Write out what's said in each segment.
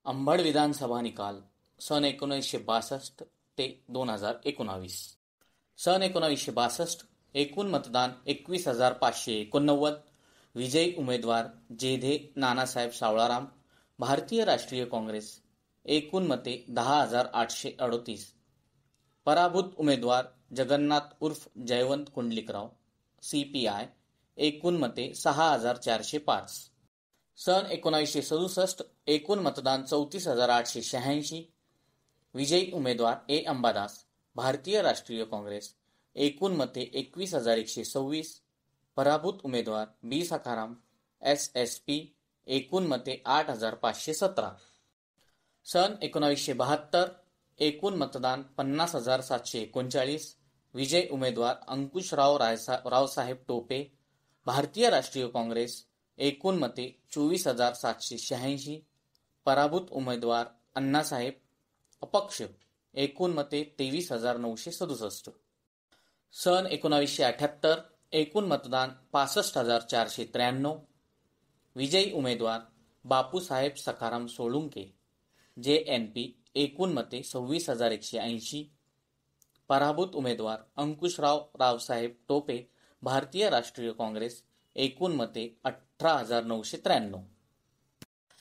अंबड विधानसभा निकाल सन 1962 ते 2019. सन 1962 एकूण मतदान 21,589. विजयी उमेदवार जेधे नानासाहेब सावळाराम, भारतीय राष्ट्रीय काँग्रेस. एकूण मते 10,838. पराभूत उमेदवार जगन्नाथ उर्फ जयवंत कुंडलिकराव, CPI. एकूण मते 6,405. सन 1967 एकूण मतदान 34,886. विजयी उमेदवार A. अंबादास, भारतीय राष्ट्रीय काँग्रेस. एकूण मते 21,126. पराभूत उमेदवार B. सखाराम, SSP. एकूण मते 8,517. सन 1972 एकूण मतदान 50,739. विजयी उमेदवार अंकुशराव रावसाहेब टोपे, भारतीय राष्ट्रीय काँग्रेस. एकूण मते 24,786. पराभूत उमेदवार अण्णासाहेब, अपक्ष. एकूण मते 23,967. सन 1978 एकूण मतदान 65,493. विजयी उमेदवार बापूसाहेब सखाराम सोळुंके, JNP. एकूण मते 26,180. पराभूत उमेदवार अंकुशराव रावसाहेब टोपे, भारतीय राष्ट्रीय काँग्रेस. एकूण मते 18,993.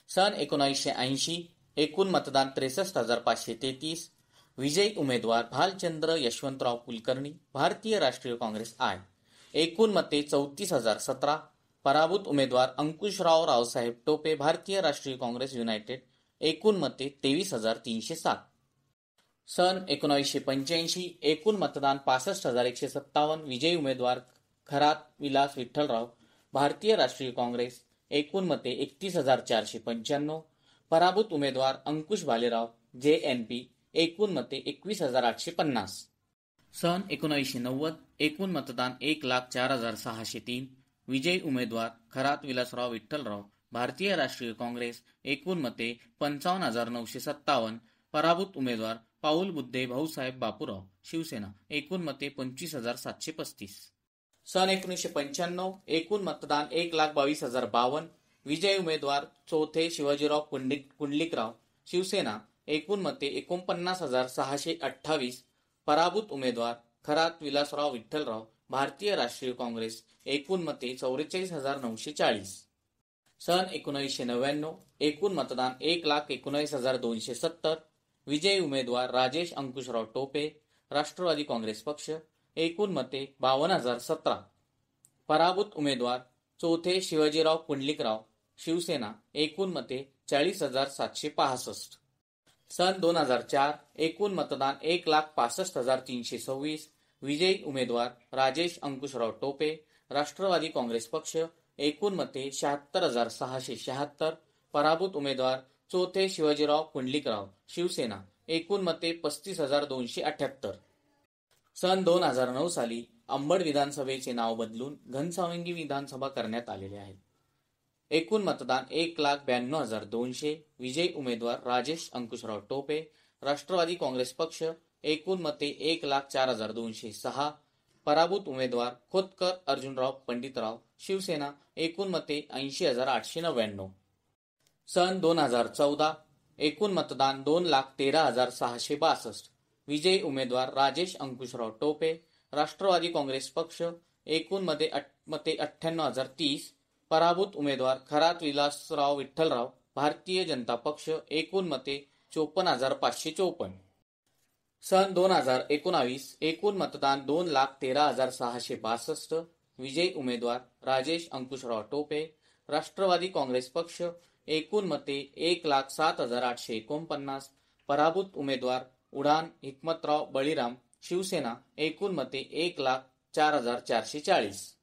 सन 1980 एकूण मतदान 63,533. विजयी उमेदवार भालचंद्र यशवंतराव कुलकर्णी, भारतीय राष्ट्रीय काँग्रेस I. एकूण मते 34,017. पराभूत उमेदवार अंकुशराव रावसाहेब टोपे, भारतीय राष्ट्रीय काँग्रेस युनायटेड. एकूण मते 23,307. सन 1985 एकूण मतदान 65,157. विजयी उमेदवार खरात विलास विठ्ठलराव, भारतीय राष्ट्रीय काँग्रेस. एकूण मते 31,495. पराभूत उमेदवार अंकुश भालेराव, JNP. एकूण मते 21,850. सन 1990 एकूण मतदान 1,04,603. विजयी उमेदवार खरात विलासराव विठ्ठलराव, भारतीय राष्ट्रीय काँग्रेस. एकूण मते 55,957. पराभूत उमेदवार पाऊल बुद्धे भाऊसाहेब बापूराव, शिवसेना. एकूण मते 25,735. सन 1995 एकूण मतदान 1,22,052. विजयी उमेदवार चौथे शिवाजीराव कुंडलिकराव, शिवसेना. एकूण मते 49,628. पराभूत उमेदवार खरात विलासराव विठ्ठलराव, भारतीय राष्ट्रीय काँग्रेस. एकूण मते 44,940. सन 1999 एकूण मतदान 1,19,270. विजयी उमेदवार राजेश अंकुशराव टोपे, राष्ट्रवादी काँग्रेस पक्ष. एकूण मते 52,017. पराभूत उमेदवार चौथे शिवाजीराव कुंडलिकराव, शिवसेना. एकूण मते 40,765. सन 2004 एकूण मतदान 1,65,326. विजयी उमेदवार राजेश अंकुशराव टोपे, राष्ट्रवादी काँग्रेस पक्ष. एकूण मते 76,676. पराभूत उमेदवार चौथे शिवाजीराव कुंडलिकराव, शिवसेना. एकूण मते 35,278. सन 2009 साली अंबड विधानसभेचे नाव बदलून घनसावंगी विधानसभा करण्यात आलेले आहे. एकूण मतदान 1,92,200. विजयी उमेदवार राजेश अंकुशराव टोपे, राष्ट्रवादी काँग्रेस पक्ष. एकूण मते 1,04,206. पराभूत उमेदवार खोतकर अर्जुनराव पंडितराव, शिवसेना. एकूण मते 80,899. सन 2014 एकूण मतदान 2,13,662. विजयी उमेदवार राजेश अंकुशराव टोपे, राष्ट्रवादी काँग्रेस पक्ष. एकूण मते 98,030. पराभूत उमेदवार खरात विलासराव विठ्ठलराव, भारतीय जनता पक्ष. एकूण मते 54,554. सन 2019 एकूण मतदान 2,13,662. विजयी उमेदवार राजेश अंकुशराव टोपे, राष्ट्रवादी काँग्रेस पक्ष. एकूण मते 1,07,849. पराभूत उमेदवार उडान हिकमतराव बळीराम, शिवसेना. एकूण मते 1,04,440.